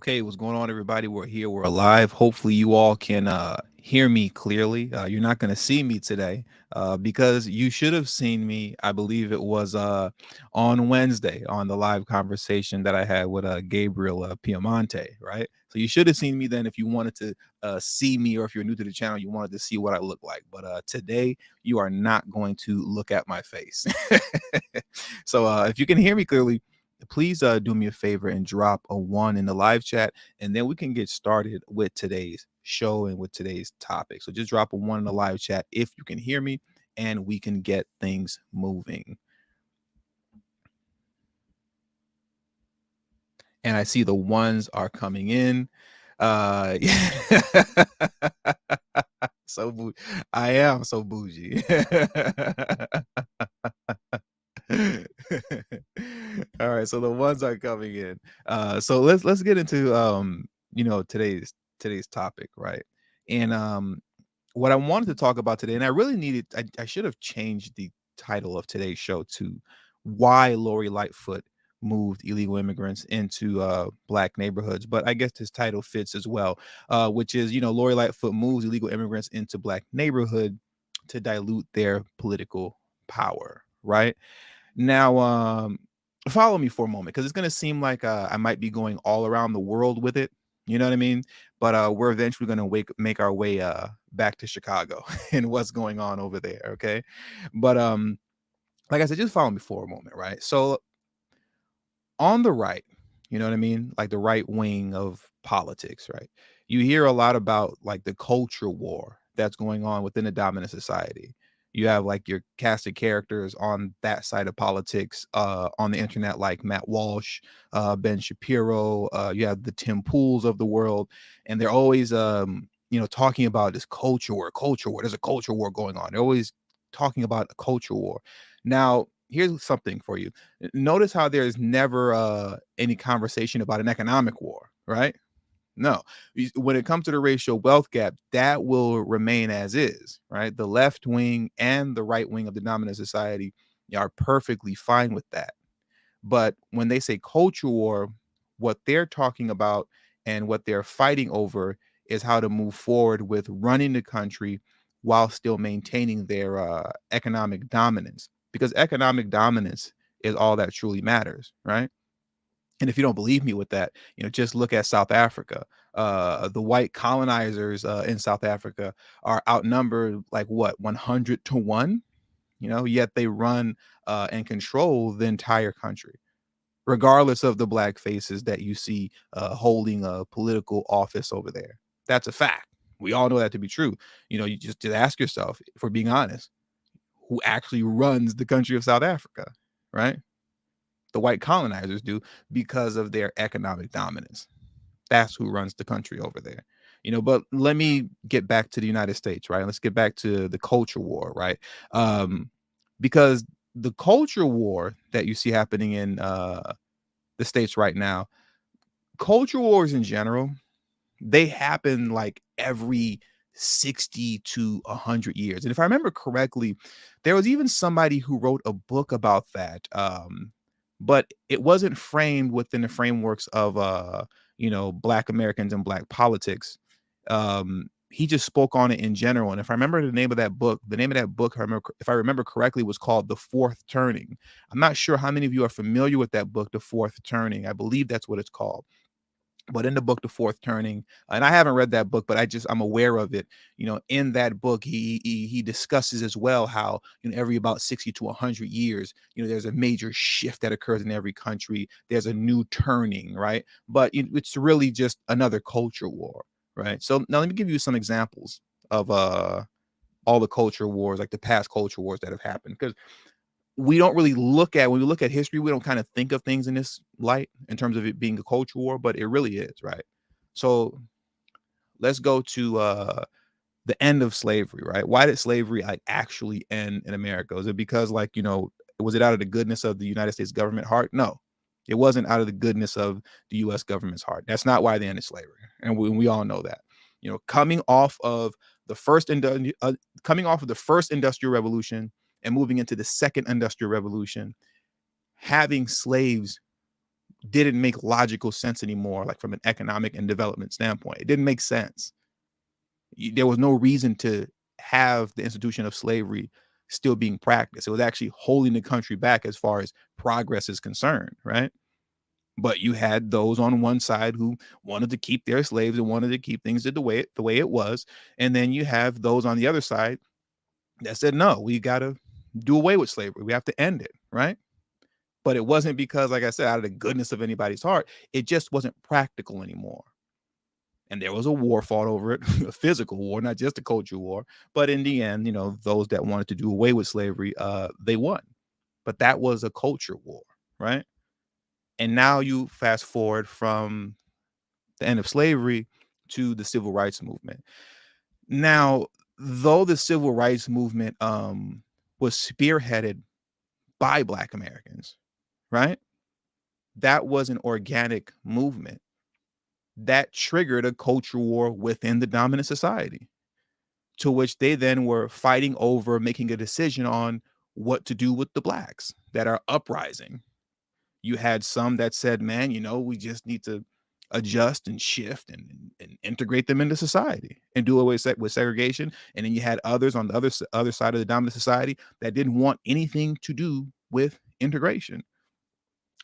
Okay, what's going on, everybody? We're here. We're alive. Hopefully, you all can hear me clearly. You're not going to see me today because you should have seen me. I believe it was on Wednesday on the live conversation that I had with Gabriel Piemonte, right? So you should have seen me then if you wanted to see me, or if you're new to the channel, you wanted to see what I look like. But today, you are not going to look at my face. So if you can hear me clearly, please do me a favor and drop a 1 in the live chat, and then we can get started with today's show and with today's topic. So just drop a 1 in the live chat if you can hear me, and we can get things moving. And I see the ones are coming in. So I am so bougie. All right, so the ones are coming in. So let's get into today's topic, right? And what I wanted to talk about today, and I really needed, I should have changed the title of today's show to "Why Lori Lightfoot Moved Illegal Immigrants into Black Neighborhoods," but I guess this title fits as well, which is, Lori Lightfoot moves illegal immigrants into Black neighborhood to dilute their political power, right? Now, follow me for a moment, because it's going to seem like I might be going all around the world with it. You know what I mean? But we're eventually going to make our way back to Chicago and what's going on over there. Okay. But like I said, just follow me for a moment, right? So on the right, you know what I mean? Like the right wing of politics, right? You hear a lot about like the culture war that's going on within the dominant society. You have like your cast of characters on that side of politics on the internet, like Matt Walsh, Ben Shapiro. You have the Tim Pools of the world, and they're always, talking about this culture war, culture war. There's a culture war going on. They're always talking about a culture war. Now, here's something for you. Notice how there's never any conversation about an economic war, right? No. When it comes to the racial wealth gap, that will remain as is, right? The left wing and the right wing of the dominant society are perfectly fine with that. But when they say culture war, what they're talking about and what they're fighting over is how to move forward with running the country while still maintaining their economic dominance, because economic dominance is all that truly matters, right? And if you don't believe me with that, just look at South Africa. The white colonizers in South Africa are outnumbered like what, 100 to 1, yet they run and control the entire country, regardless of the black faces that you see holding a political office over there. That's a fact. We all know that to be true. You just ask yourself, if we're being honest, who actually runs the country of South Africa, right? The white colonizers do, because of their economic dominance. That's who runs the country over there. But let me get back to the United States, right? Let's get back to the culture war, right? Because the culture war that you see happening in the States right now, culture wars in general, they happen like every 60 to 100 years. And if I remember correctly, there was even somebody who wrote a book about that. But it wasn't framed within the frameworks of Black Americans and Black politics. He just spoke on it in general. And if I remember the name of that book, if I remember correctly, was called The Fourth Turning. I'm not sure how many of you are familiar with that book, The Fourth Turning. I believe that's what it's called. But in the book, The Fourth Turning, and I haven't read that book, but I'm aware of it. In that book, he discusses as well how, every about 60 to 100 years, there's a major shift that occurs in every country. There's a new turning, right? But it's really just another culture war, right? So now let me give you some examples of all the culture wars, like the past culture wars that have happened, because we don't really when we look at history, we don't kind of think of things in this light in terms of it being a culture war, but it really is, right? So let's go to the end of slavery, right? Why did slavery like actually end in America? Was it because was it out of the goodness of the United States government heart? No, it wasn't out of the goodness of the U.S. government's heart. That's not why they ended slavery, and we all know that. Coming off of the first industrial revolution and moving into the second industrial revolution, having slaves didn't make logical sense anymore, like from an economic and development standpoint. It didn't make sense. There was no reason to have the institution of slavery still being practiced. It was actually holding the country back as far as progress is concerned, right? But you had those on one side who wanted to keep their slaves and wanted to keep things the way it was, and then you have those on the other side that said, no, we got to do away with slavery. We have to end it, right? But it wasn't because, like I said, out of the goodness of anybody's heart. It just wasn't practical anymore. And there was a war fought over it, a physical war, not just a cultural war. But in the end, those that wanted to do away with slavery, they won. But that was a culture war, right? And now you fast forward from the end of slavery to the civil rights movement. Now, though the civil rights movement was spearheaded by Black Americans, right? That was an organic movement that triggered a culture war within the dominant society, to which they then were fighting over making a decision on what to do with the Blacks that are uprising. You had some that said, man, we just need to adjust and shift and integrate them into society and do away with segregation. And then you had others on the other side of the dominant society that didn't want anything to do with integration.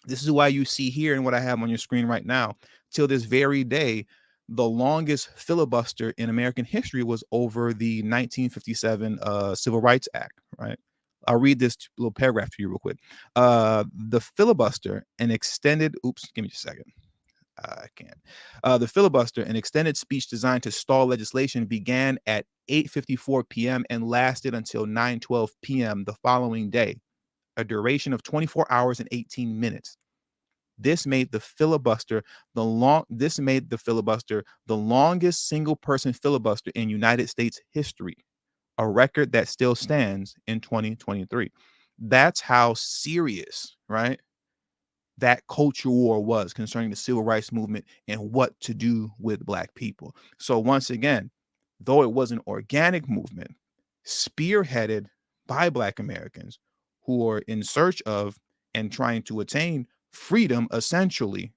This is why you see here and what I have on your screen right now, till this very day, the longest filibuster in American history was over the 1957 Civil Rights Act, right? I'll read this little paragraph to you real quick. The filibuster, an extended, give me just a second. I can't. The filibuster, an extended speech designed to stall legislation, began at 8:54 p.m. and lasted until 9:12 p.m. the following day, a duration of 24 hours and 18 minutes. This made the filibuster the longest single person filibuster in United States history, a record that still stands in 2023. That's how serious, right, that culture war was concerning the civil rights movement and what to do with Black people. So once again, though it was an organic movement spearheaded by Black Americans who are in search of and trying to attain freedom, essentially,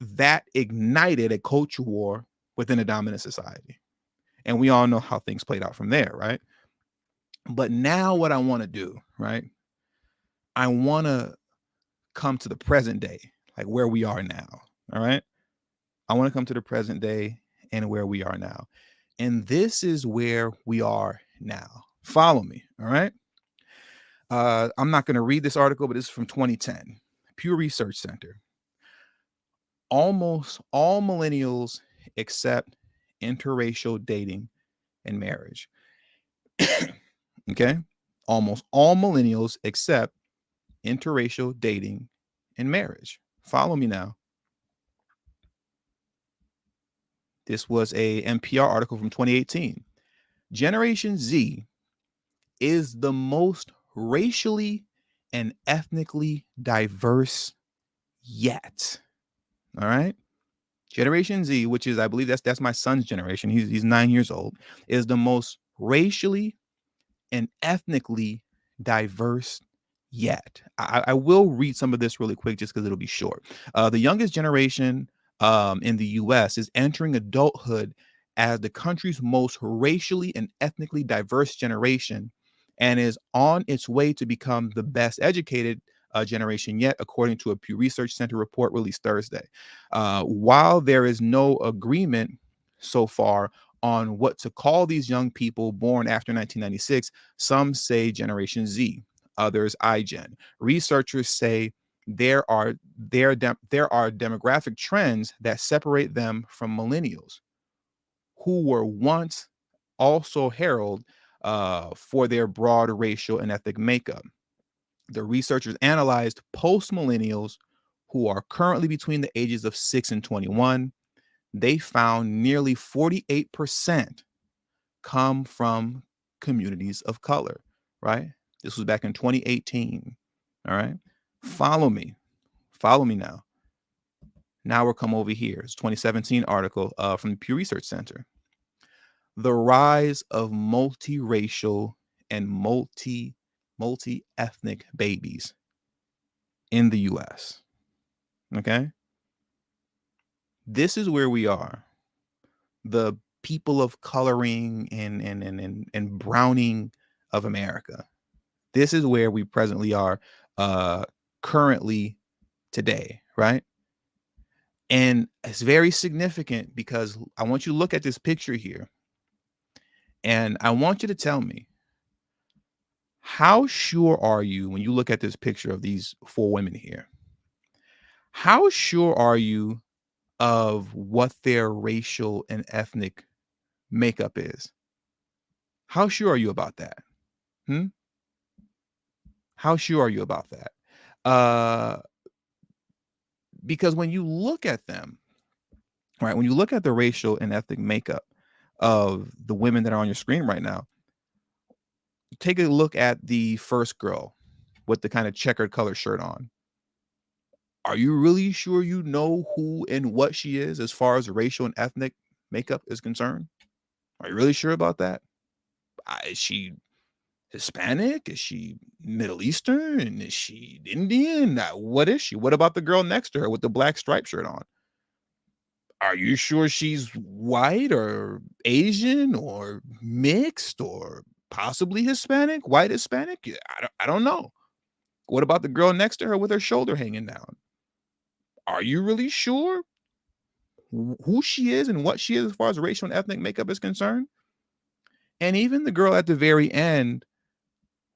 that ignited a culture war within a dominant society. And we all know how things played out from there, right? But now what I want to do, right? I want to come to the present day, like where we are now. All right. I want to come to the present day and where we are now. And this is where we are now. Follow me. All right. I'm not going to read this article, but this is from 2010, Pew Research Center. Almost all millennials accept interracial dating and marriage. Okay. Almost all millennials accept interracial dating and marriage. Follow me now. This was a NPR article from 2018. Generation Z is the most racially and ethnically diverse yet. All right. Generation Z, which is, I believe that's my son's generation. He's 9 years old, is the most racially and ethnically diverse yet. I will read some of this really quick just because it'll be short. The youngest generation in the US is entering adulthood as the country's most racially and ethnically diverse generation and is on its way to become the best educated generation yet, according to a Pew Research Center report released Thursday. While there is no agreement so far on what to call these young people born after 1996, some say Generation Z, others iGen. Researchers say there are demographic trends that separate them from millennials, who were once also heralded for their broad racial and ethnic makeup. The researchers analyzed post-millennials who are currently between the ages of 6 and 21. They found nearly 48% come from communities of color, right? This was back in 2018, all right? Follow me now. Now we'll come over here. It's a 2017 article from the Pew Research Center. The rise of multiracial and multi-ethnic babies in the U.S. Okay. This is where we are. The people of coloring and browning of America. This is where we presently are uh currently today, right? And it's very significant because I want you to look at this picture here and I want you to tell me, how sure are you when you look at this picture of these four women here? How sure are you of what their racial and ethnic makeup is? How sure are you about that? Hmm? How sure are you about that? Uh, because when you look at them, right, when you look at the racial and ethnic makeup of the women that are on your screen right now, take a look at the first girl with the kind of checkered color shirt on. Are you really sure you know who and what she is as far as racial and ethnic makeup is concerned? Are you really sure about that? Is she Hispanic? Is she Middle Eastern? Is she Indian? What is she? What about the girl next to her with the black striped shirt on? Are you sure she's white or Asian or mixed or possibly Hispanic, white Hispanic? Yeah, I don't know. What about the girl next to her with her shoulder hanging down? Are you really sure who she is and what she is as far as racial and ethnic makeup is concerned? And even the girl at the very end,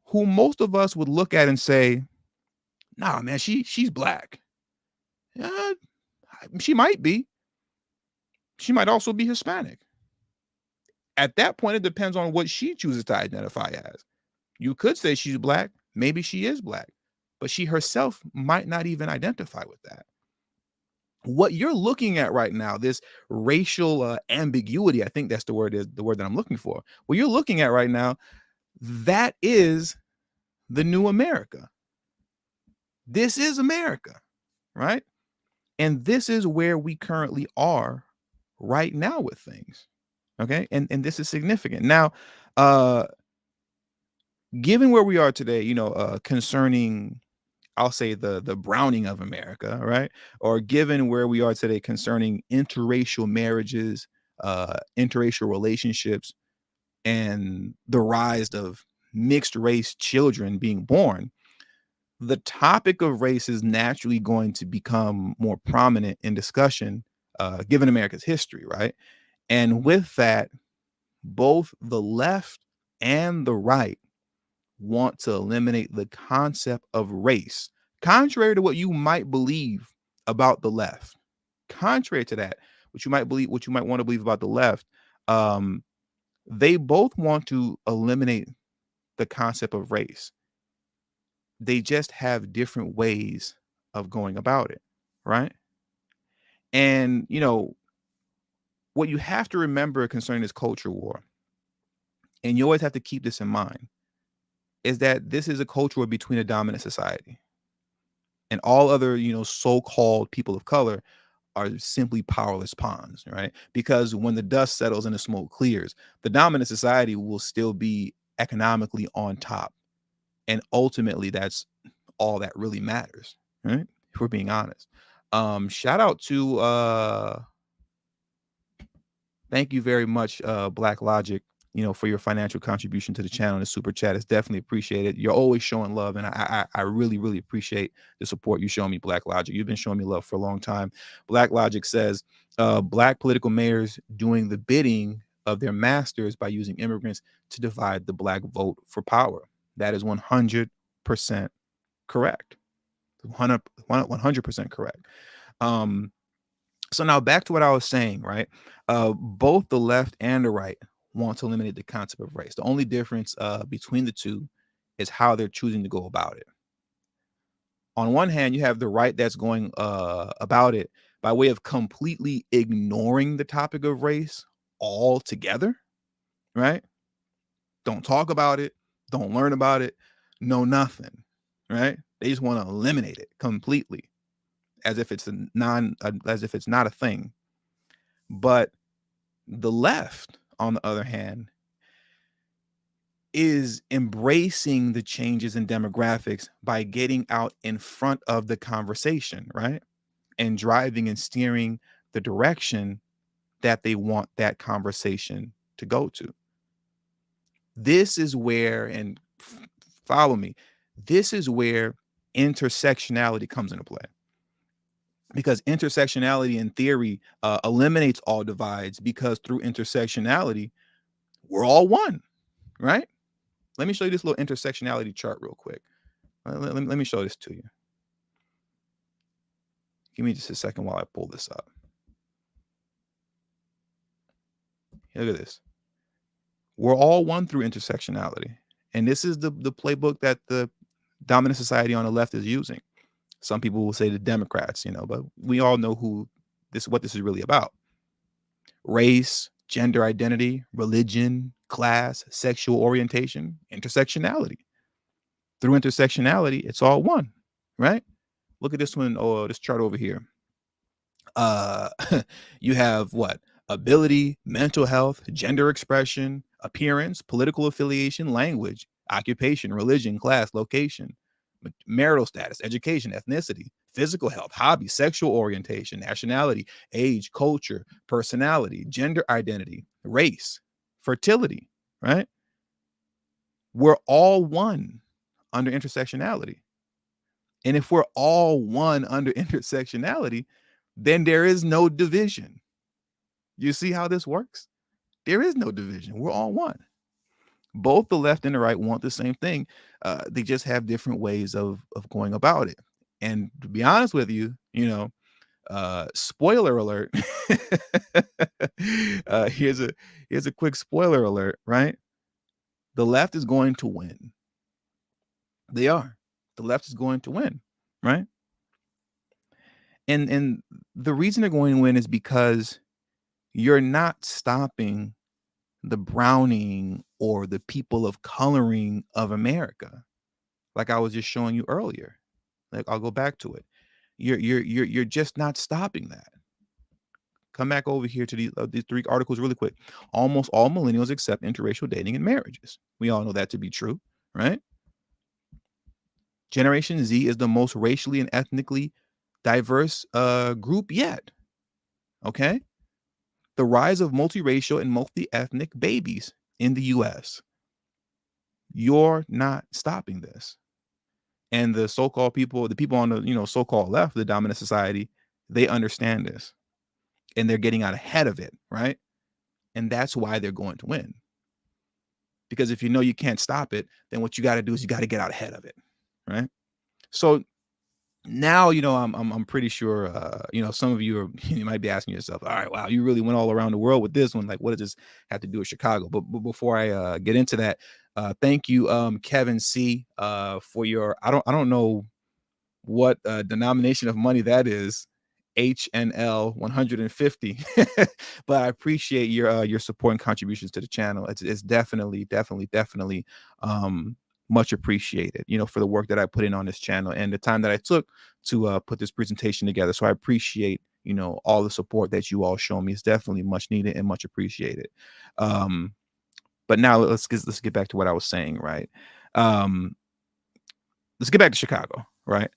who most of us would look at and say, "Nah, man, she's black." Uh, she might be. She might also be Hispanic. At that point, it depends on what she chooses to identify as. You could say she's black. Maybe she is black, but she herself might not even identify with that. What you're looking at right now, this racial ambiguity, I think that's the word that I'm looking for. What you're looking at right now, that is the new America. This is America, right? And this is where we currently are right now with things. Okay. And this is significant. Now, uh, given where we are today, concerning, I'll say, the browning of America, right? Or given where we are today concerning interracial marriages, interracial relationships, and the rise of mixed race children being born, the topic of race is naturally going to become more prominent in discussion, given America's history, right? And with that, both the left and the right want to eliminate the concept of race, contrary to what you might believe about the left. Contrary to that, what you might want to believe about the left, um, they both want to eliminate the concept of race. They just have different ways of going about it, right? And what you have to remember concerning this culture war, and you always have to keep this in mind, is that this is a culture war between a dominant society and all other, so-called people of color are simply powerless pawns, right? Because when the dust settles and the smoke clears, the dominant society will still be economically on top. And ultimately, that's all that really matters, right? If we're being honest. Shout out to thank you very much, Black Logic, for your financial contribution to the channel and the super chat. It's definitely appreciated. You're always showing love, and I really, really appreciate the support you show me, Black Logic. You've been showing me love for a long time. Black Logic says, black political mayors doing the bidding of their masters by using immigrants to divide the black vote for power. That is 100% correct. 100% correct. So now back to what I was saying, right? Both the left and the right want to eliminate the concept of race. The only difference between the two is how they're choosing to go about it. On one hand, you have the right that's going about it by way of completely ignoring the topic of race altogether, right? Don't talk about it, don't learn about it, know nothing, right? They just want to eliminate it completely, as if it's as if it's not a thing. But the left, on the other hand, is embracing the changes in demographics by getting out in front of the conversation, right? and driving and steering the direction that they want that conversation to go to. This is where, and follow me, this is where intersectionality comes into play. Because intersectionality in theory eliminates all divides, because through intersectionality, we're all one, right? Let me show you this little intersectionality chart real quick. Let me show this to you. Give me just a second while I pull this up. Look at this. We're all one through intersectionality. And this is the playbook that the dominant society on the left is using. Some people will say the Democrats, but we all know what this is really about. Race, gender identity, religion, class, sexual orientation, intersectionality. Through intersectionality, it's all one, right? Look at this one, or this chart over here. You have what? Ability, mental health, gender expression, appearance, political affiliation, language, occupation, religion, class, location, marital status, education, ethnicity, physical health, hobby, sexual orientation, nationality, age, culture, personality, gender identity, race, fertility, right? We're all one under intersectionality. And if we're all one under intersectionality, then there is no division. You see how this works? There is no division. We're all one. Both the left and the right want the same thing. They just have different ways of going about it. And to be honest with you, spoiler alert. Here's a quick spoiler alert, right? The left is going to win. They are. The left is going to win, right? And the reason they're going to win is because you're not stopping the browning or the people of coloring of America, like I was just showing you earlier. Like, I'll go back to it. You're just not stopping that. Come back over here to these 3 articles really quick. Almost all millennials accept interracial dating and marriages. We all know that to be true, right? Generation Z is the most racially and ethnically diverse group yet. Okay? The rise of multiracial and multi-ethnic babies in the US. You're not stopping this. And the so-called people, the people on the, so-called left, the dominant society, they understand this. And they're getting out ahead of it, right? And that's why they're going to win. Because if you know you can't stop it, then what you got to do is you got to get out ahead of it, right? So now, I'm pretty sure, some of you you might be asking yourself, all right, wow, you really went all around the world with this one. Like, what does this have to do with Chicago? But before I get into that, thank you, Kevin C, for your, I don't know what denomination of money that is, HNL 150, but I appreciate your support and contributions to the channel. It's definitely much appreciated, for the work that I put in on this channel and the time that I took to put this presentation together. So I appreciate, all the support that you all show me. It's definitely much needed and much appreciated. But now let's get back to what I was saying, right? Let's get back to Chicago, right?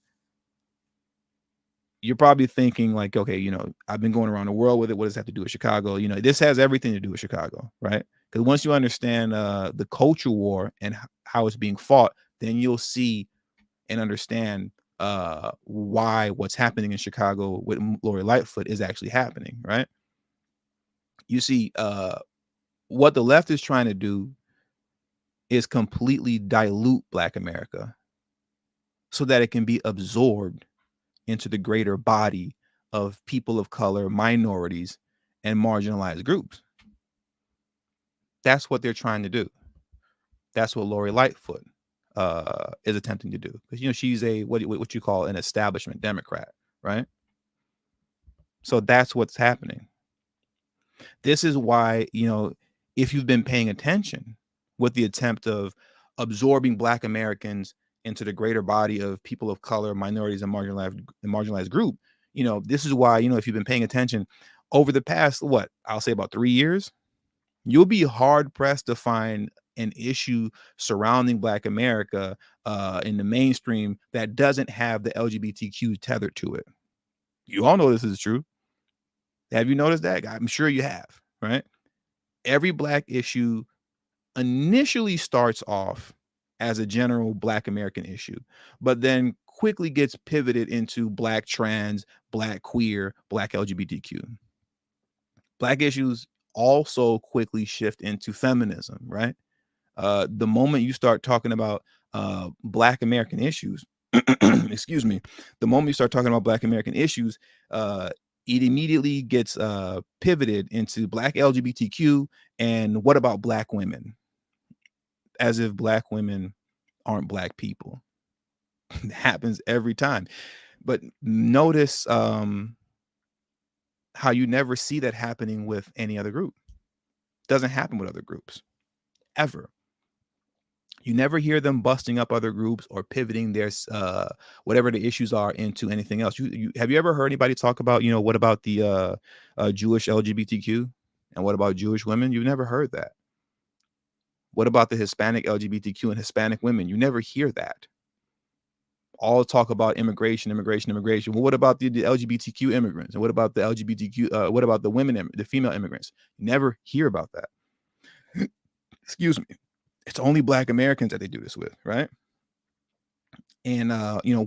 You're probably thinking like, okay, I've been going around the world with it. What does that have to do with Chicago? This has everything to do with Chicago, right? Because once you understand the culture war and how it's being fought, then you'll see and understand why what's happening in Chicago with Lori Lightfoot is actually happening, right? You see, what the left is trying to do is completely dilute Black America so that it can be absorbed into the greater body of people of color, minorities, and marginalized groups. That's what they're trying to do. That's what Lori Lightfoot is attempting to do, because she's a what you call an establishment Democrat, right? So that's what's happening. This is why, if you've been paying attention with the attempt of absorbing Black Americans into the greater body of people of color, minorities, and marginalized group, this is why, if you've been paying attention over the past, I'll say about 3 years, you'll be hard pressed to find an issue surrounding Black America in the mainstream that doesn't have the LGBTQ tethered to it. You all know this is true. Have you noticed that? I'm sure you have, right? Every black issue initially starts off as a general black American issue, but then quickly gets pivoted into black trans, black queer, black LGBTQ. Black issues also quickly shift into feminism, right? The moment you start talking about black American issues, excuse me, the moment you start talking about black American issues, it immediately gets pivoted into black LGBTQ and what about black women? As if black women aren't black people. It happens every time. But notice how you never see that happening with any other group. Doesn't happen with other groups ever. You never hear them busting up other groups or pivoting their whatever the issues are into anything else. You have you ever heard anybody talk about, what about the Jewish LGBTQ and what about Jewish women? You've never heard that. What about the Hispanic LGBTQ and Hispanic women? You never hear that. All talk about immigration. Well, what about the LGBTQ immigrants? And what about the LGBTQ? What about the women, the female immigrants? You never hear about that. Excuse me. It's only black Americans that they do this with, right? And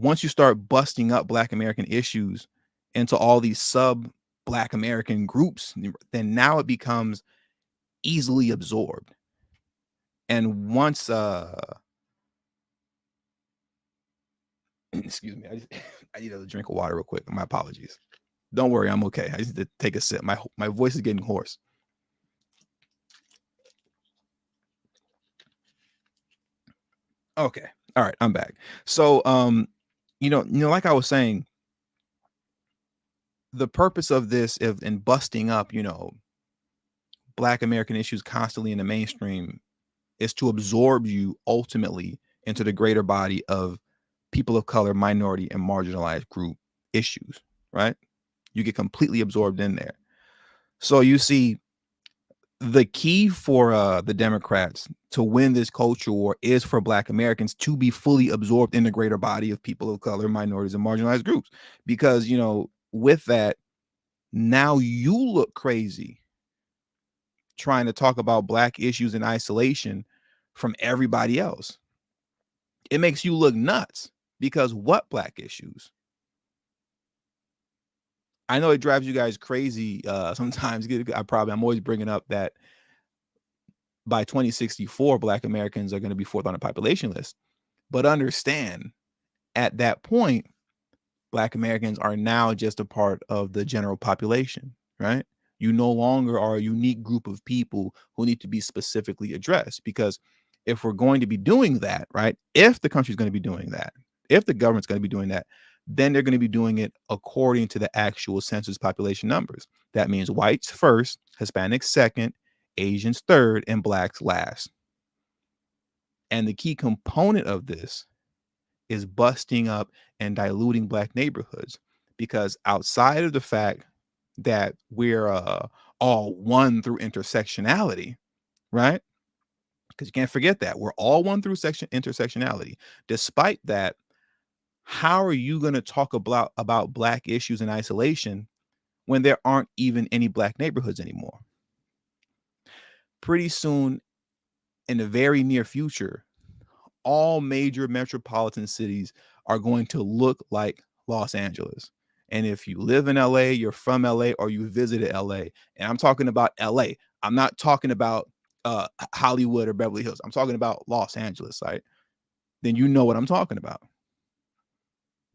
once you start busting up black American issues into all these sub black American groups, then now it becomes easily absorbed. And once excuse me, I need a drink of water real quick. My apologies. Don't worry, I'm okay. I just need to take a sip. My voice is getting hoarse. Okay. All right, I'm back. So like I was saying, the purpose of this in busting up, black American issues constantly in the mainstream is to absorb you ultimately into the greater body of people of color, minority, and marginalized group issues, right? You get completely absorbed in there. So you see, the key for the Democrats to win this culture war is for black Americans to be fully absorbed in the greater body of people of color, minorities, and marginalized groups. Because, with that, now you look crazy trying to talk about black issues in isolation from everybody else. It makes you look nuts because what black issues? I know it drives you guys crazy sometimes. I'm always bringing up that by 2064, black Americans are going to be fourth on the population list. But understand, at that point, black Americans are now just a part of the general population, right? You no longer are a unique group of people who need to be specifically addressed, because if we're going to be doing that, right? If the country's going to be doing that, if the government's going to be doing that, then they're going to be doing it according to the actual census population numbers. That means whites first, Hispanics second, Asians third, and blacks last. And the key component of this is busting up and diluting black neighborhoods, because outside of the fact that we're all one through intersectionality, right? Because you can't forget that we're all one through intersectionality. Despite that, how are you going to talk about black issues in isolation when there aren't even any black neighborhoods anymore? Pretty soon, in the very near future, all major metropolitan cities are going to look like Los Angeles. And if you live in LA, you're from LA, or you visited LA, and I'm talking about LA, I'm not talking about Hollywood or Beverly Hills. I'm talking about Los Angeles, right? Then you know what I'm talking about.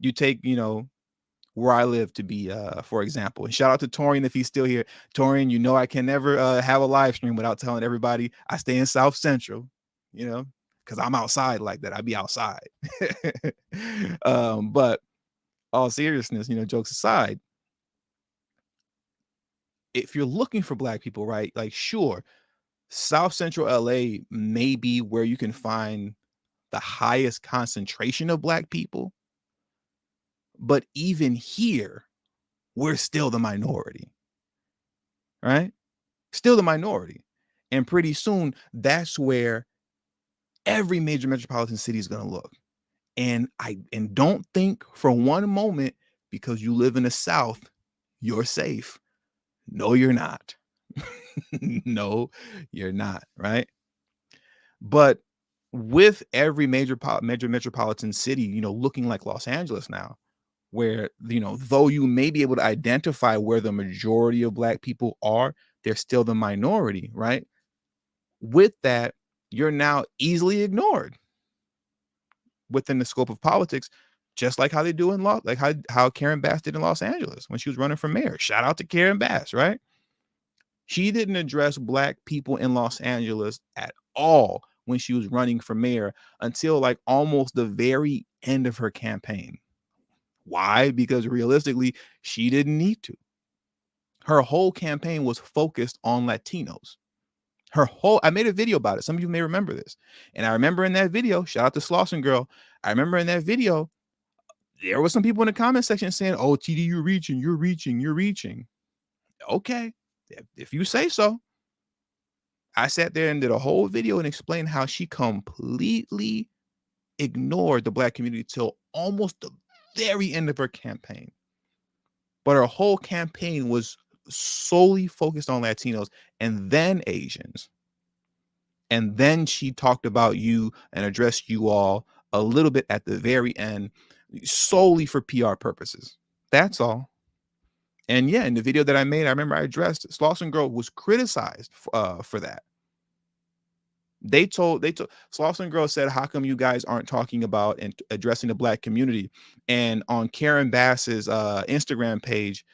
You take, where I live to be, for example, and shout out to Torian if he's still here. Torian, I can never have a live stream without telling everybody I stay in South Central, because I'm outside like that. I be outside. But all seriousness, jokes aside, if you're looking for black people, right? Like, sure, South Central LA may be where you can find the highest concentration of black people. But even here, we're still the minority, right? Still the minority. And pretty soon, that's where every major metropolitan city is going to look. And don't think for one moment because you live in the South, you're safe. No, you're not. No, you're not, right? But with every major metropolitan city, looking like Los Angeles now, where, though you may be able to identify where the majority of Black people are, they're still the minority, right? With that, you're now easily ignored within the scope of politics, just like how they do in like how Karen Bass did in Los Angeles when she was running for mayor. Shout out to Karen Bass, right? She didn't address Black people in Los Angeles at all when she was running for mayor until like almost the very end of her campaign. Why? Because realistically, she didn't need to. Her whole campaign was focused on Latinos. I made a video about it. Some of you may remember this. And I remember in that video, shout out to Slauson Girl. I remember in that video, there was some people in the comment section saying, oh, TD, you're reaching. Okay, if you say so. I sat there and did a whole video and explained how she completely ignored the Black community till almost the very end of her campaign. But her whole campaign was solely focused on Latinos and then Asians. And then she talked about you and addressed you all a little bit at the very end, solely for PR purposes. That's all. And yeah, in the video that I made, I remember I addressed Slauson Girl was criticized for that. They told Slauson Girl said, how come you guys aren't talking about and addressing the Black community? And on Karen Bass's Instagram page,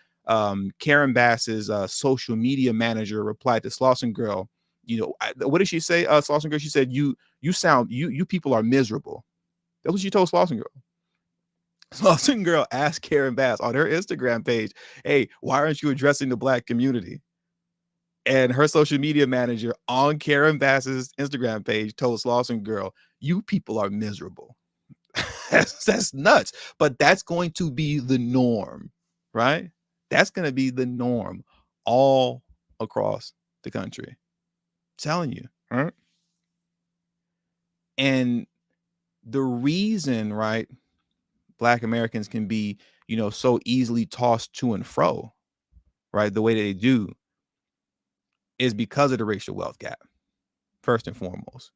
Karen Bass's social media manager replied to Slauson Girl, what did she say? Slauson Girl, she said, you people are miserable. That's what she told Slauson Girl. Slauson Girl asked Karen Bass on her Instagram page, hey, why aren't you addressing the Black community? And her social media manager on Karen Bass's Instagram page told Slauson Girl, you people are miserable. That's nuts. But that's going to be the norm, right? That's going to be the norm all across the country. I'm telling you, right? And the reason, right, Black Americans can be, so easily tossed to and fro, right, the way that they do, is because of the racial wealth gap, first and foremost.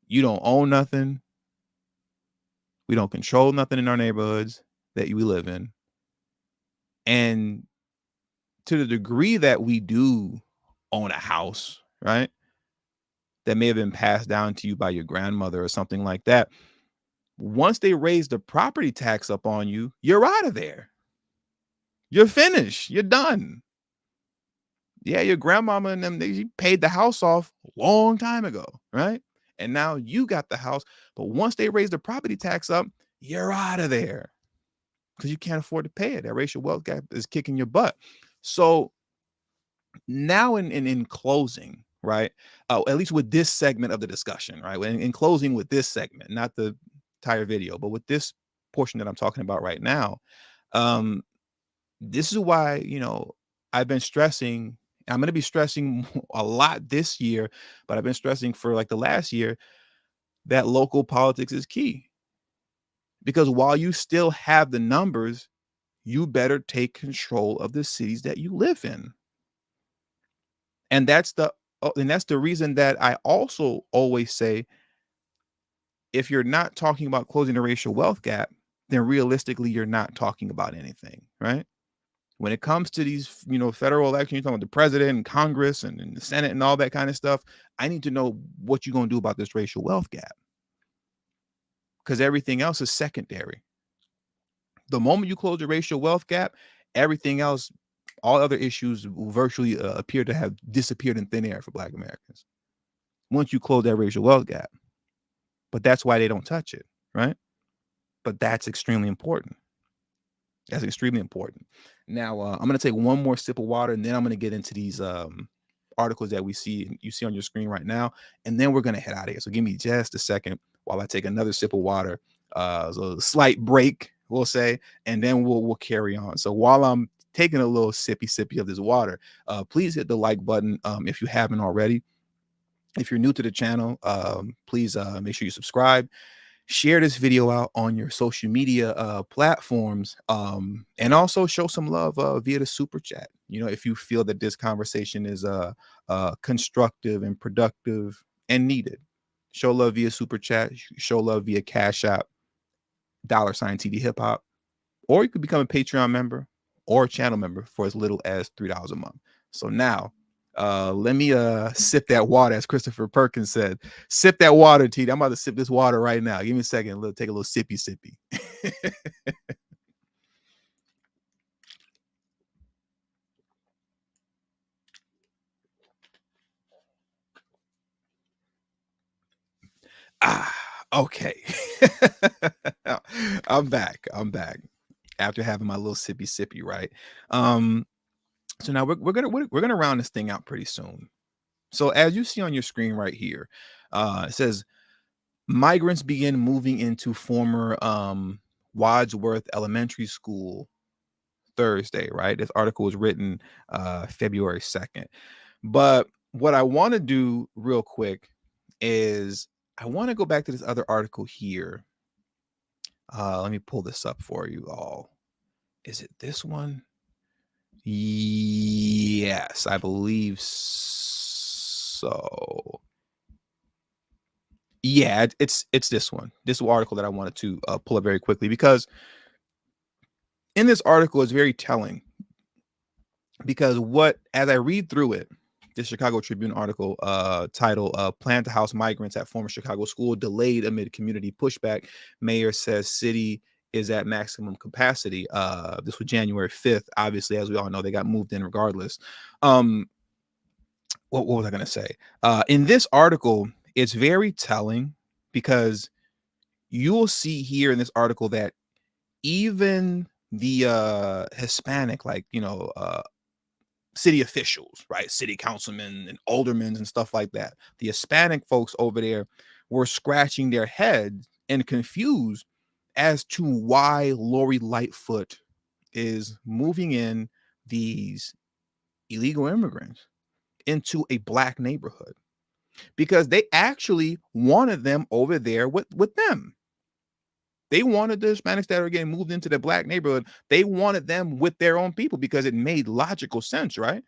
You don't own nothing. We don't control nothing in our neighborhoods that we live in. And to the degree that we do own a house, right, that may have been passed down to you by your grandmother or something like that, once they raise the property tax up on you, you're out of there. You're finished. You're done. Yeah, your grandmama and them, they paid the house off a long time ago, right? And now you got the house. But once they raise the property tax up, you're out of there because you can't afford to pay it. That racial wealth gap is kicking your butt. So now in closing, right? At least with this segment of the discussion, right? In closing with this segment, not the entire video, but with this portion that I'm talking about right now, this is why, I've been stressing. I'm going to be stressing a lot this year, but I've been stressing for like the last year that local politics is key. Because while you still have the numbers, you better take control of the cities that you live in. And that's the reason that I also always say, if you're not talking about closing the racial wealth gap, then realistically, you're not talking about anything, right? When it comes to these, federal elections, you're talking about the president and Congress and the Senate and all that kind of stuff, I need to know what you're going to do about this racial wealth gap. Because everything else is secondary. The moment you close the racial wealth gap, everything else, all other issues will virtually appear to have disappeared in thin air for Black Americans once you close that racial wealth gap. But that's why they don't touch it, right? But that's extremely important. That's extremely important. Now, I'm going to take one more sip of water, and then I'm going to get into these articles that you see on your screen right now, and then we're going to head out of here. So give me just a second while I take another sip of water. So a slight break, we'll say, and then we'll carry on. So while I'm taking a little sippy of this water, please hit the like button if you haven't already. If you're new to the channel, please make sure you subscribe. share this video out on your social media platforms, and also show some love via the super chat. If you feel that this conversation is constructive and productive and needed, show love via super chat, show love via Cash App, $TD Hip Hop, or you could become a Patreon member or a channel member for as little as $3 a month. So now, let me sip that water, as Christopher Perkins said. Sip that water, T. I'm about to sip this water right now. Give me a second. Take a little sippy. Okay. I'm back. After having my little sippy, right? So now we're gonna round this thing out pretty soon. So as you see on your screen right here, it says migrants begin moving into former Wadsworth Elementary School Thursday, right? This article was written February 2nd. But what I want to do real quick is I want to go back to this other article here. Let me pull this up for you all. Is it this one? Yes, I believe so. Yeah, it's this one. This article that I wanted to pull up very quickly, because in this article is very telling. Because as I read through it, the Chicago Tribune article titled "Plan to House Migrants at Former Chicago School Delayed Amid Community Pushback. Mayor Says City is at Maximum Capacity." This was January 5th. Obviously, as we all know, they got moved in regardless. What was I going to say? In this article, it's very telling because you will see here in this article that even the Hispanic, city officials, right? City councilmen and aldermen and stuff like that. The Hispanic folks over there were scratching their heads and confused as to why Lori Lightfoot is moving in these illegal immigrants into a black neighborhood, because they actually wanted them over there with them. They wanted the Hispanics that are getting moved into the black neighborhood. They wanted them with their own people because it made logical sense, right?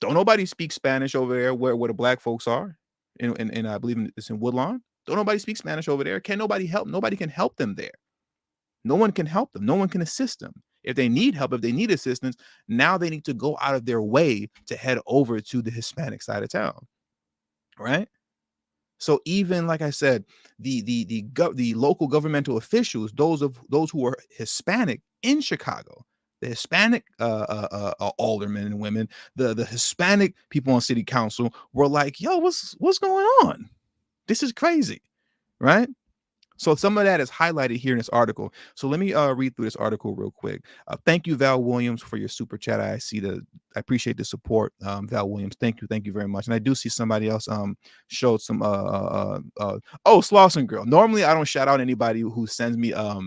Don't nobody speak Spanish over there where the black folks are. And I believe it's in Woodlawn. Don't nobody speak Spanish over there. Can nobody help? Nobody can help them there. No one can help them. No one can assist them. If they need help, if they need assistance, now they need to go out of their way to head over to the Hispanic side of town, right? So even like I said, the local governmental officials, those who are Hispanic in Chicago, the Hispanic aldermen and women, the Hispanic people on city council were like, "Yo, what's going on? This is crazy," right? So some of that is highlighted here in this article. So let me read through this article real quick. Thank you, Val Williams, for your super chat. I appreciate the support, Val Williams. Thank you very much. And I do see somebody else showed some Slauson Girl. Normally I don't shout out anybody who sends me a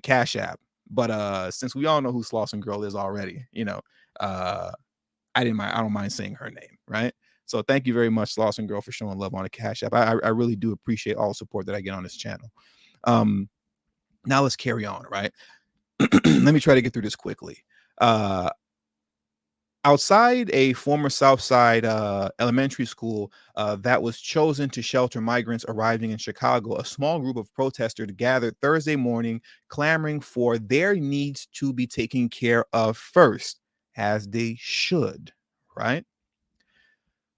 Cash App, but since we all know who Slauson Girl is already, I don't mind saying her name, right? So thank you very much, Slauson Girl, for showing love on a Cash App. I really do appreciate all the support that I get on this channel. Now let's carry on, right? Let me try to get through this quickly. Outside a former Southside elementary school that was chosen to shelter migrants arriving in Chicago, a small group of protesters gathered Thursday morning, clamoring for their needs to be taken care of first, as they should, right?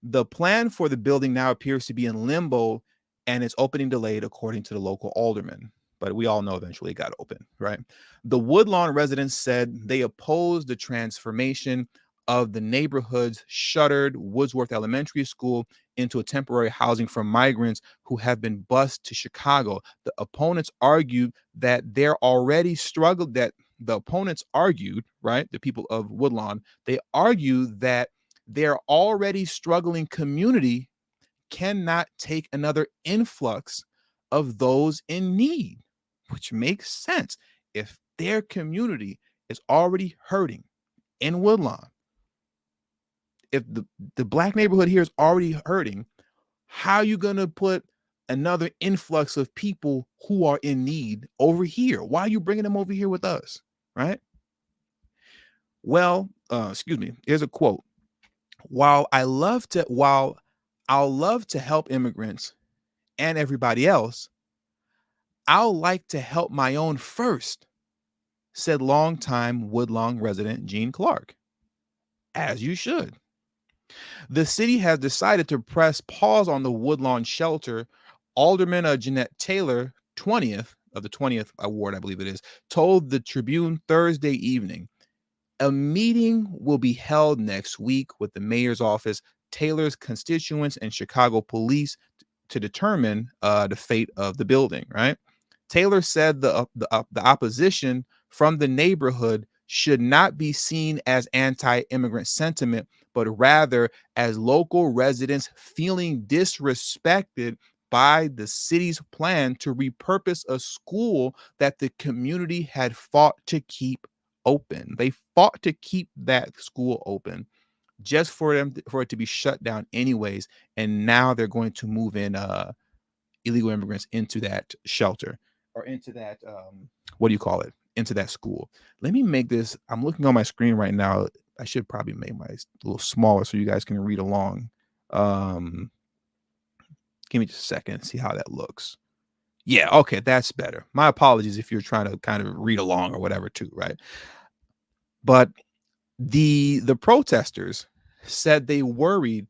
The plan for the building now appears to be in limbo, and its opening delayed, according to the local alderman. But we all know eventually it got open, right? The Woodlawn residents said they opposed the transformation of the neighborhood's shuttered Wadsworth Elementary School into a temporary housing for migrants who have been bused to Chicago. The opponents argued, right? The people of Woodlawn, they argued that their already struggling community cannot take another influx of those in need, which makes sense. If their community is already hurting in Woodlawn, if the black neighborhood here is already hurting, how are you going to put another influx of people who are in need over here. Why are you bringing them over here with us? Right? Well, excuse me. Here's a quote. While I'll love to help immigrants and everybody else, I'll like to help my own first, said longtime Woodlawn resident Gene Clark. As you should. The city has decided to press pause on the Woodlawn shelter. Alderman Jeanette Taylor, 20th of the 20th award, I believe it is, told the Tribune Thursday evening. A meeting will be held next week with the mayor's office, Taylor's constituents, and Chicago police to determine the fate of the building, right? Taylor said the opposition from the neighborhood should not be seen as anti-immigrant sentiment, but rather as local residents feeling disrespected by the city's plan to repurpose a school that the community had fought to keep open. They fought to keep that school open just for it to be shut down anyways, and now they're going to move in illegal immigrants into that shelter or into that what do you call it? Into that school. Let me make this. I'm looking on my screen right now. I should probably make my a little smaller so you guys can read along. Give me just a second, see how that looks. Yeah, okay, that's better. My apologies if you're trying to kind of read along or whatever too, right? But the protesters said they worried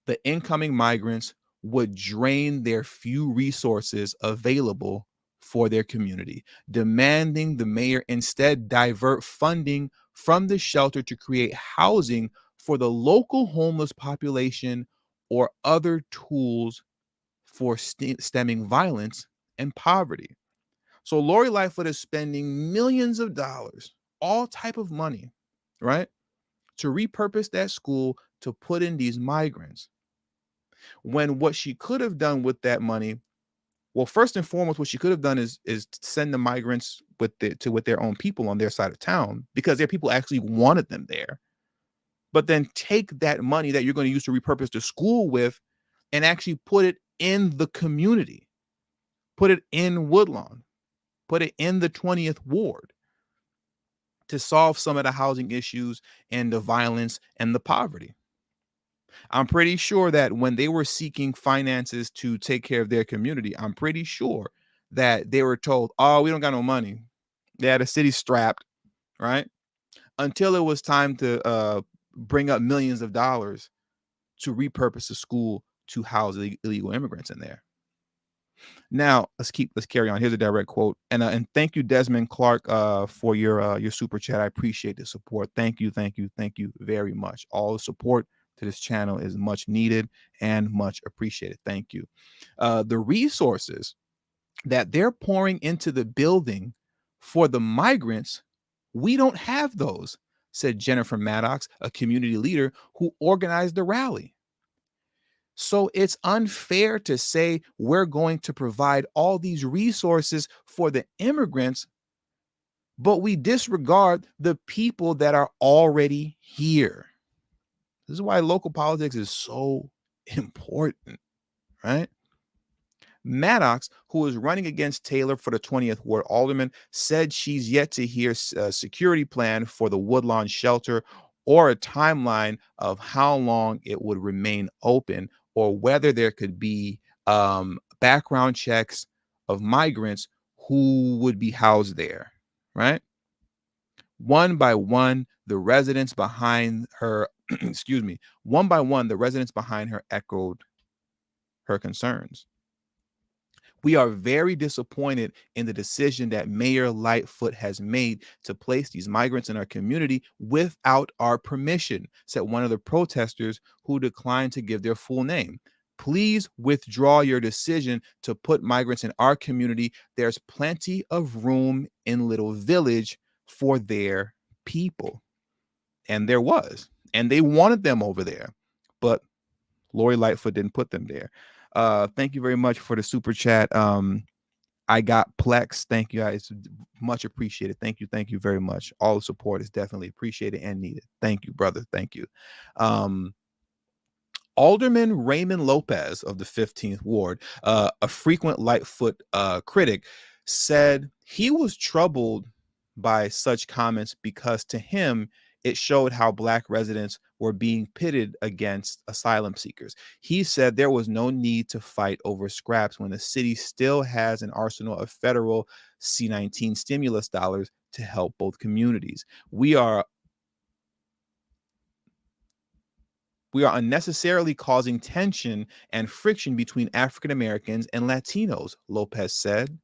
the incoming migrants would drain their few resources available for their community, demanding the mayor instead divert funding from the shelter to create housing for the local homeless population or other tools for stemming violence and poverty. So Lori Lightfoot is spending millions of dollars, all type of money, right, to repurpose that school to put in these migrants. When what she could have done with that money, well, first and foremost, what she could have done is send the migrants with their own people on their side of town because their people actually wanted them there. But then take that money that you're going to use to repurpose the school with and actually put it in the community, put it in Woodlawn, put it in the 20th ward to solve some of the housing issues and the violence and the poverty. I'm pretty sure that when they were seeking finances to take care of their community, I'm pretty sure that they were told, oh, we don't got no money. Yeah, the city's strapped, right? Until it was time to bring up millions of dollars to repurpose the school to house illegal immigrants in there. Now let's carry on. Here's a direct quote, and thank you, Desmond Clark, for your super chat. I appreciate the support. Thank you very much. All the support to this channel is much needed and much appreciated. Thank you. The resources that they're pouring into the building for the migrants, we don't have those, said Jennifer Maddox, a community leader who organized the rally. So it's unfair to say we're going to provide all these resources for the immigrants, but we disregard the people that are already here. This is why local politics is so important, right? Maddox, who is running against Taylor for the 20th Ward Alderman, said she's yet to hear a security plan for the Woodlawn shelter or a timeline of how long it would remain open or whether there could be background checks of migrants who would be housed there, right? One by one, the residents behind her, excuse me, one by one, the residents behind her echoed her concerns. We are very disappointed in the decision that Mayor Lightfoot has made to place these migrants in our community without our permission, said one of the protesters who declined to give their full name. Please withdraw your decision to put migrants in our community. There's plenty of room in Little Village for their people. And there was. And they wanted them over there. But Lori Lightfoot didn't put them there. Thank you very much for the super chat. I got Plex. Thank you guys. Much appreciated. Thank you very much. All the support is definitely appreciated and needed. Thank you, brother. Thank you. Alderman Raymond Lopez of the 15th Ward, a frequent Lightfoot critic, said he was troubled by such comments because to him, it showed how Black residents were being pitted against asylum seekers. He said there was no need to fight over scraps when the city still has an arsenal of federal C-19 stimulus dollars to help both communities. We are unnecessarily causing tension and friction between African Americans and Latinos, Lopez said.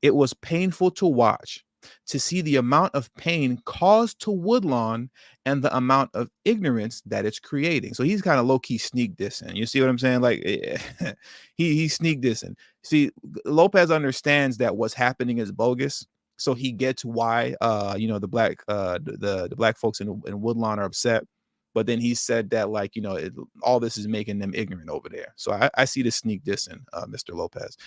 It was painful to watch, to see the amount of pain caused to Woodlawn and the amount of ignorance that it's creating. So he's kind of low-key sneak dissing. You see what I'm saying? Like he sneak dissing. See, Lopez understands that what's happening is bogus. So he gets why the black folks in Woodlawn are upset. But then he said that, like, all this is making them ignorant over there. So I see the sneak dissing, Mr. Lopez.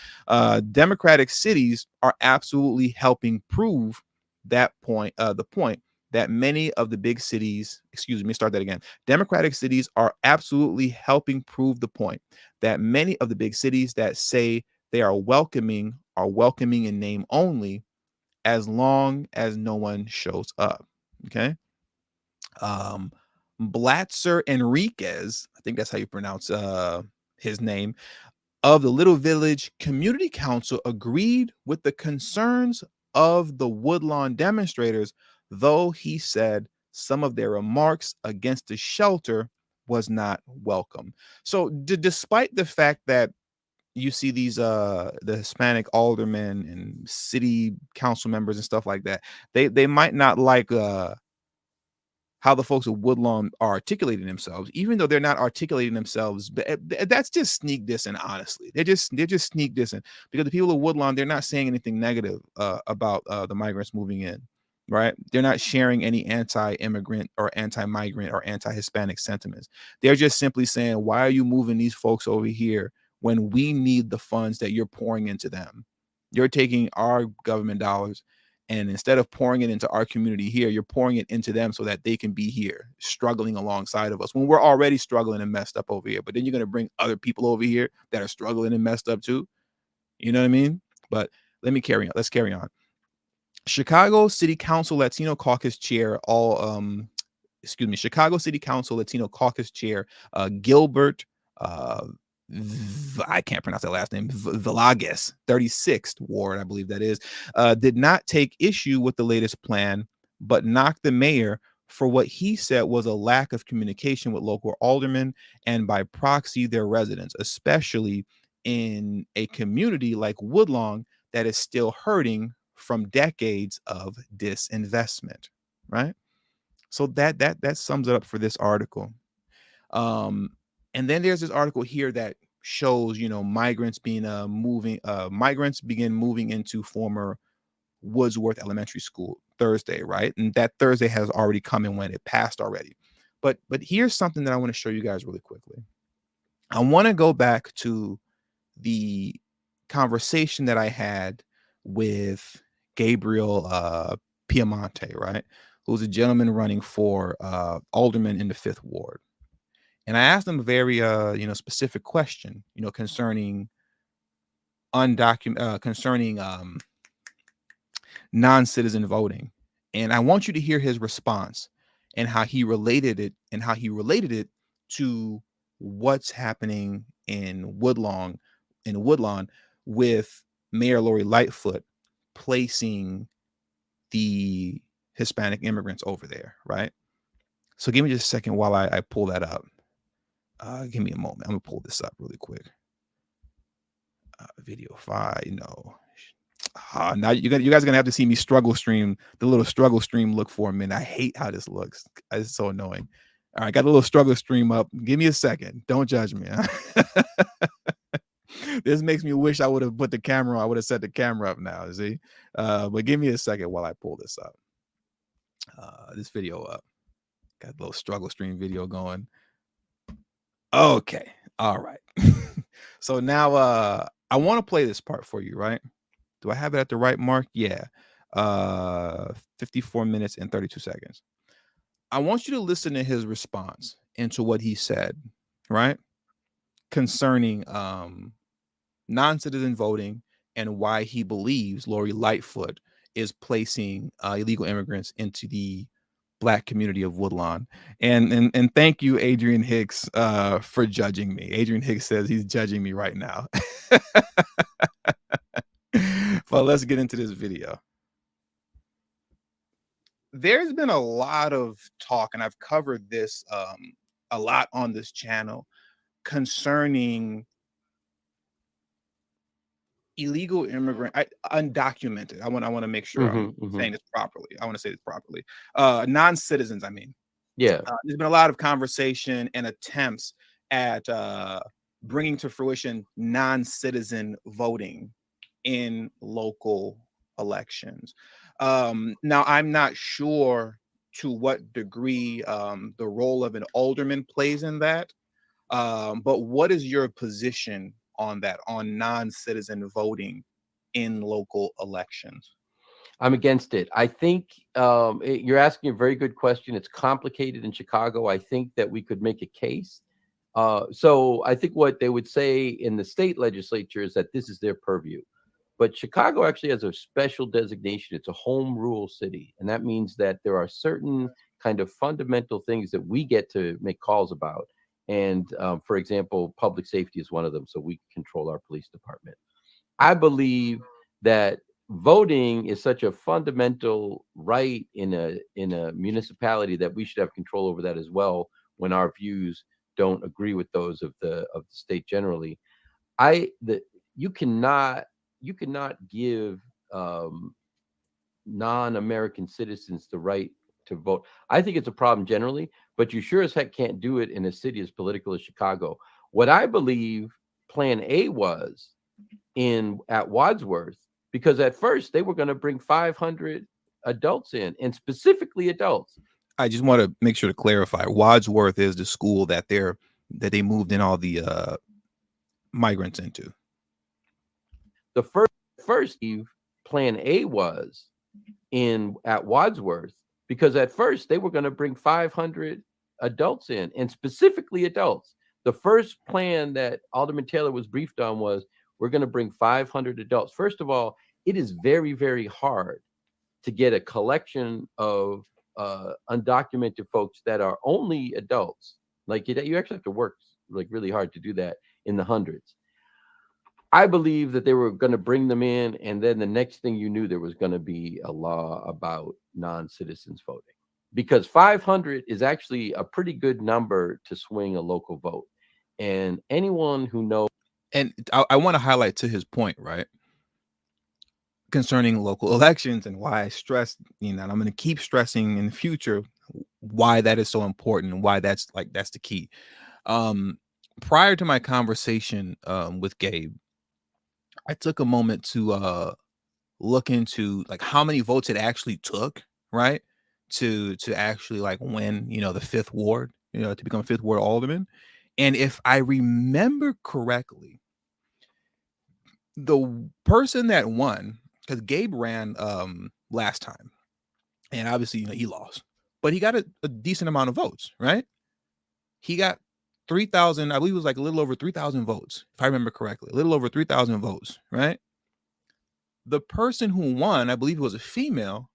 Democratic cities are absolutely helping prove that point, the point that many of the big cities, excuse me, start that again. Democratic cities are absolutely helping prove the point that many of the big cities that say they are welcoming in name only, as long as no one shows up. Okay. Blatzer Enriquez, I think that's how you pronounce his name, of the Little Village Community Council agreed with the concerns of the Woodlawn demonstrators, though he said some of their remarks against the shelter was not welcome. So despite the fact that you see these the Hispanic aldermen and city council members and stuff like that, they might not like how the folks at Woodlawn are articulating themselves, even though they're not articulating themselves. But that's just sneak dissing, honestly. They're just sneak dissing, because the people of Woodlawn, they're not saying anything negative about the migrants moving in, right? They're not sharing any anti-immigrant or anti-migrant or anti-Hispanic sentiments. They're just simply saying, why are you moving these folks over here when we need the funds that you're pouring into them? You're taking our government dollars, and instead of pouring it into our community here, you're pouring it into them so that they can be here struggling alongside of us when we're already struggling and messed up over here. But then you're going to bring other people over here that are struggling and messed up too. You know what I mean? But let me carry on. Let's carry on. Chicago City Council Latino Caucus Chair, Chicago City Council Latino Caucus Chair, Gilbert, I can't pronounce that last name, Villages, 36th Ward, I believe that is, did not take issue with the latest plan, but knocked the mayor for what he said was a lack of communication with local aldermen and by proxy their residents, especially in a community like Woodlawn that is still hurting from decades of disinvestment, right? So that sums it up for this article. And then there's this article here that shows, migrants migrants begin moving into former Woodsworth Elementary School Thursday, right? And that Thursday has already come and went. It passed already. But here's something that I want to show you guys really quickly. I want to go back to the conversation that I had with Gabriel Piemonte, right? Who's a gentleman running for alderman in the 5th Ward. And I asked him a very specific question, concerning non-citizen voting. And I want you to hear his response and how he related it to what's happening in Woodlawn with Mayor Lori Lightfoot placing the Hispanic immigrants over there, right? So give me just a second while I pull that up. Give me a moment. I'm gonna pull this up really quick. Video 5, now you guys are gonna have to see me struggle stream the little struggle stream look for a minute. I hate how this looks. It's so annoying. All right, got a little struggle stream up. Give me a second. Don't judge me. This makes me wish I would have put the camera. I would have set the camera up now. See, but give me a second while I pull this up. This video up. Got a little struggle stream video going. Okay. All right. So now I want to play this part for you, right? Do I have it at the right mark? Yeah. 54 minutes and 32 seconds. I want you to listen to his response into what he said, right? concerning non-citizen voting and why he believes Lori Lightfoot is placing illegal immigrants into the Black community of Woodlawn. And thank you, Adrian Hicks, for judging me. Adrian Hicks says he's judging me right now. But let's get into this video. There's been a lot of talk, and I've covered this a lot on this channel, concerning illegal immigrant, undocumented. I want to make sure I'm saying this properly. I want to say this properly. Non-citizens, I mean. Yeah. There's been a lot of conversation and attempts at bringing to fruition non-citizen voting in local elections. Now, I'm not sure to what degree the role of an alderman plays in that. But what is your position on that, on non-citizen voting in local elections? I'm against it. I think you're asking a very good question. It's complicated in Chicago. I think that we could make a case. So I think what they would say in the state legislature is that this is their purview. But Chicago actually has a special designation. It's a home rule city. And that means that there are certain kind of fundamental things that we get to make calls about. And for example, public safety is one of them. So we control our police department. I believe that voting is such a fundamental right in a municipality that we should have control over that as well when our views don't agree with those of the state generally. You cannot give non-American citizens the right to vote. I think it's a problem generally, but you sure as heck can't do it in a city as political as Chicago. What I believe Plan A was at Wadsworth, because at first they were going to bring 500 adults in, and specifically adults. I just want to make sure to clarify. Wadsworth is the school that they moved in all the migrants into. The first Plan A was at Wadsworth, because at first they were going to bring 500 adults in, and specifically adults. The first plan that Alderman Taylor was briefed on was, we're going to bring 500 adults. First of all, it is very, very hard to get a collection of undocumented folks that are only adults. Like, you actually have to work like really hard to do that, in the hundreds. I believe that they were going to bring them in, and then the next thing you knew, there was going to be a law about non-citizens voting, because 500 is actually a pretty good number to swing a local vote. And anyone who knows. And I want to highlight to his point, right, concerning local elections, and why I stressed, and I'm going to keep stressing in the future why that is so important and why that's the key. Prior to my conversation with Gabe, I took a moment to look into like how many votes it actually took, right, to actually like win, the 5th ward, to become a 5th ward alderman. And if I remember correctly, the person that won, because Gabe ran last time, and obviously he lost, but he got a decent amount of votes, right? He got 3,000, I believe it was like a little over 3,000 votes, if I remember correctly, a little over 3,000 votes, right? The person who won, I believe it was a female,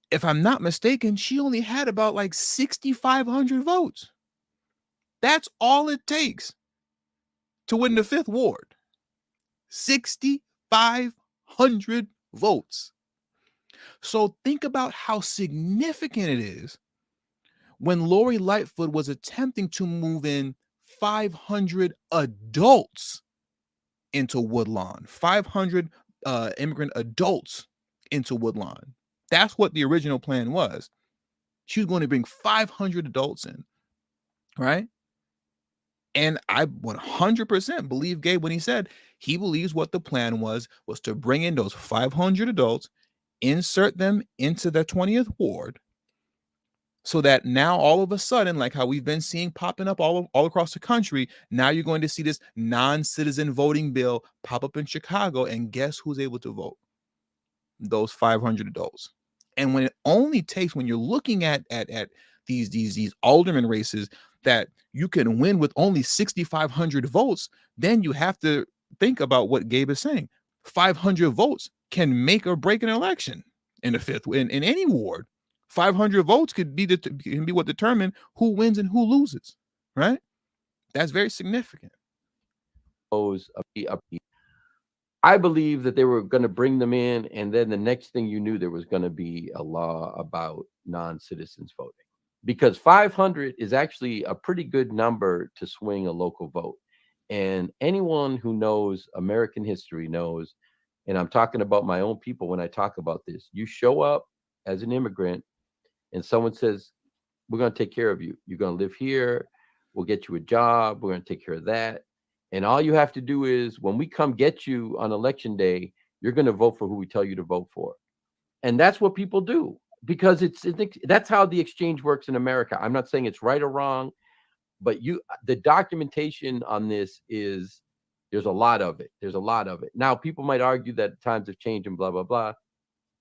if I'm not mistaken, she only had about like 6,500 votes. That's all it takes to win the 5th ward. 6,500 votes. So think about how significant it is when Lori Lightfoot was attempting to move in 500 adults into Woodlawn, 500 immigrant adults into Woodlawn. That's what the original plan was. She was going to bring 500 adults in, right? And I 100% believe Gabe when he said he believes what the plan was to bring in those 500 adults, insert them into the 20th ward, so that now all of a sudden, like how we've been seeing popping up all across the country, now you're going to see this non-citizen voting bill pop up in Chicago, and guess who's able to vote? Those 500 adults. And when it only takes, when you're looking at these alderman races, that you can win with only 6,500 votes, then you have to think about what Gabe is saying. 500 votes can make or break an election in the fifth, in any ward. 500 votes can be what determine who wins and who loses, right? That's very significant. I believe that they were going to bring them in, and then the next thing you knew, there was going to be a law about non-citizens voting, because 500 is actually a pretty good number to swing a local vote. And anyone who knows American history knows, and I'm talking about my own people when I talk about this, you show up as an immigrant and someone says, we're going to take care of you. You're going to live here. We'll get you a job. We're going to take care of that. And all you have to do is, when we come get you on election day, you're going to vote for who we tell you to vote for. And that's what people do, because that's how the exchange works in America. I'm not saying it's right or wrong, but the documentation on this is, there's a lot of it. There's a lot of it. Now, people might argue that times have changed and blah, blah, blah.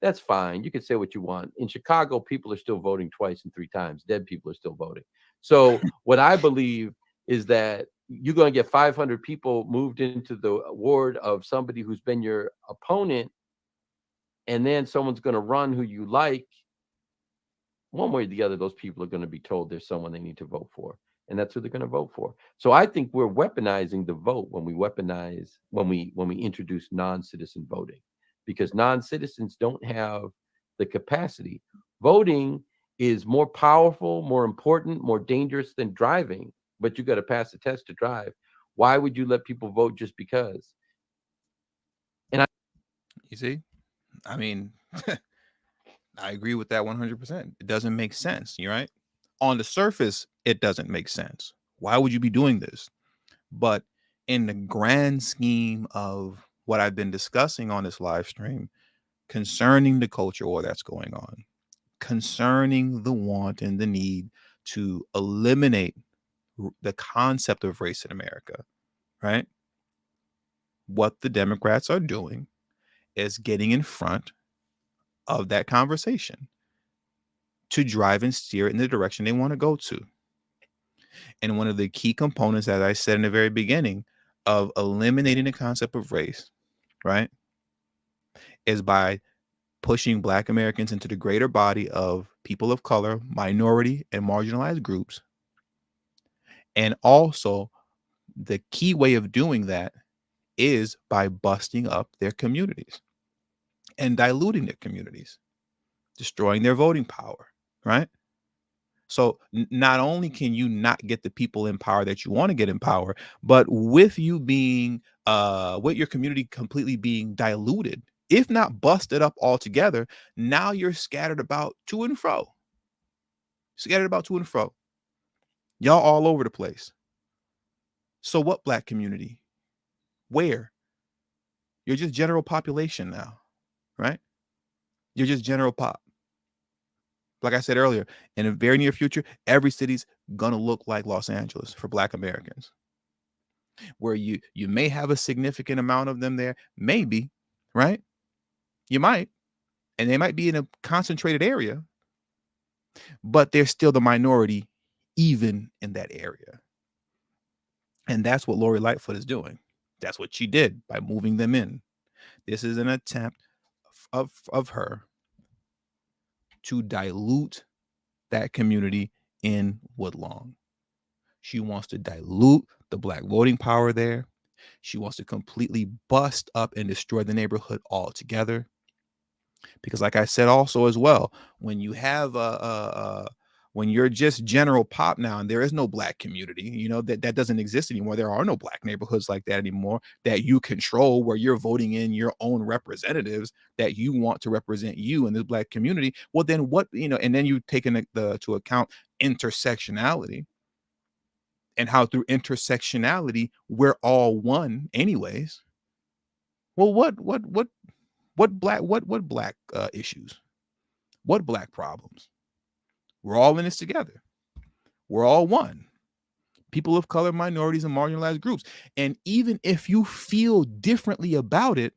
That's fine. You can say what you want. In Chicago, people are still voting twice and three times. Dead people are still voting. So what I believe is that you're going to get 500 people moved into the ward of somebody who's been your opponent, and then someone's going to run who you like. One way or the other, those people are going to be told there's someone they need to vote for, and that's who they're going to vote for. So I think we're weaponizing the vote when we introduce non-citizen voting, because non-citizens don't have the capacity. Voting is more powerful, more important, more dangerous than driving, but you got to pass the test to drive. Why would you let people vote just because? You see, I mean, I agree with that 100%. It doesn't make sense. You're right. On the surface, it doesn't make sense. Why would you be doing this? But in the grand scheme of what I've been discussing on this live stream concerning the culture war that's going on, concerning the want and the need to eliminate the concept of race in America, right? What the Democrats are doing is getting in front of that conversation to drive and steer it in the direction they want to go to. And one of the key components, as I said in the very beginning, of eliminating the concept of race, right, is by pushing Black Americans into the greater body of people of color, minority, and marginalized groups. And also, the key way of doing that is by busting up their communities and diluting their communities, destroying their voting power, right? So not only can you not get the people in power that you want to get in power, but with you being with your community completely being diluted, if not busted up altogether, now you're scattered about to and fro. Scattered about to and fro. Y'all all over the place. So what Black community? Where? You're just general population now, right? You're just general pop. Like I said earlier, in the very near future, every city's gonna look like Los Angeles for Black Americans, where you may have a significant amount of them there, maybe, right? You might, and they might be in a concentrated area, but they're still the minority, even in that area. And that's what Lori Lightfoot is doing. That's what she did by moving them in. This is an attempt of her to dilute that community in Woodlawn. She wants to dilute the Black voting power there. She wants to completely bust up and destroy the neighborhood altogether. Because, like I said, also as well, when you have when you're just general pop now, and there is no Black community, that doesn't exist anymore. There are no Black neighborhoods like that anymore that you control, where you're voting in your own representatives that you want to represent you in this Black community. Well, then what, and then you take to account intersectionality, and how through intersectionality we're all one anyways. Well, what Black issues, what Black problems? We're all in this together. We're all one. People of color, minorities, and marginalized groups. And even if you feel differently about it,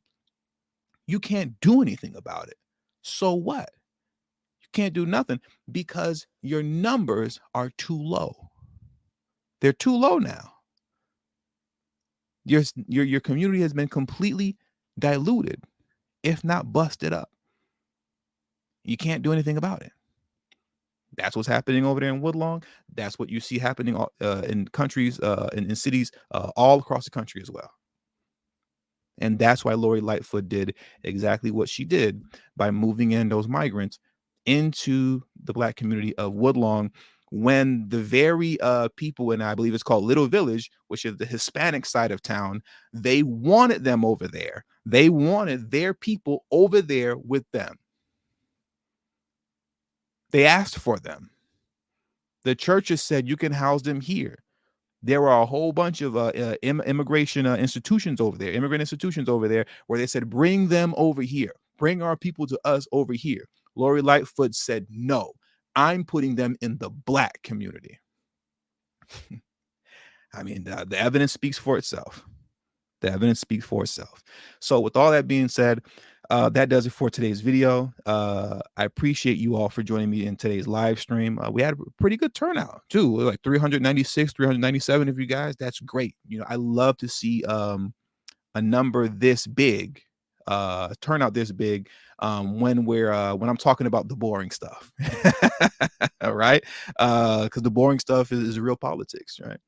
you can't do anything about it. So what? You can't do nothing because your numbers are too low. They're too low now. Your community has been completely diluted, if not busted up. You can't do anything about it. That's what's happening over there in Woodlawn. That's what you see happening in countries, in cities all across the country as well. And that's why Lori Lightfoot did exactly what she did by moving in those migrants into the Black community of Woodlawn, when the very people, and I believe it's called Little Village, which is the Hispanic side of town, they wanted them over there. They wanted their people over there with them. They asked for them. The churches said, you can house them here. There are a whole bunch of immigration institutions over there, immigrant institutions over there, where they said, bring them over here. Bring our people to us over here. Lori Lightfoot said, no, I'm putting them in the Black community. I mean, the evidence speaks for itself. The evidence speaks for itself. So with all that being said, that does it for today's video. I appreciate you all for joining me in today's live stream. We had a pretty good turnout too, like 396, 397 of you guys. That's great. You know, I love to see a number this big, turnout this big, when I'm talking about the boring stuff. All right, because the boring stuff is real politics, right?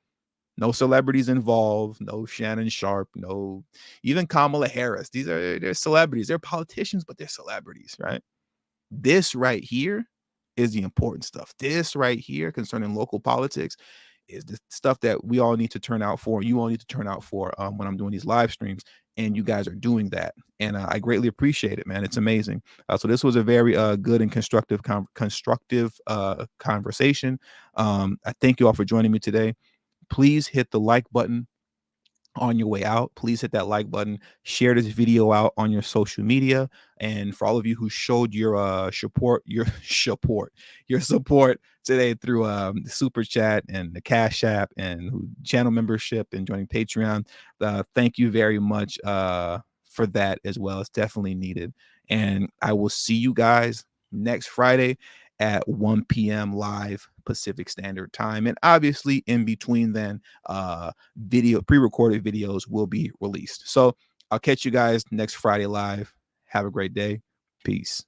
No celebrities involved, no Shannon Sharp, no even Kamala Harris. They're celebrities. They're politicians, but they're celebrities, right? This right here is the important stuff. This right here concerning local politics is the stuff that we all need to turn out for. You all need to turn out for when I'm doing these live streams, and you guys are doing that. And I greatly appreciate it, man. It's amazing. So this was a very good and constructive conversation. I thank you all for joining me today. Please hit the like button on your way out. Please hit that like button. Share this video out on your social media. And for all of you who showed your support today through the super chat and the Cash App and channel membership and joining Patreon, thank you very much for that as well. It's definitely needed. And I will see you guys next Friday at 1 p.m. live Pacific Standard Time. And obviously in between then, pre-recorded videos will be released. So I'll catch you guys next Friday live. Have a great day. Peace.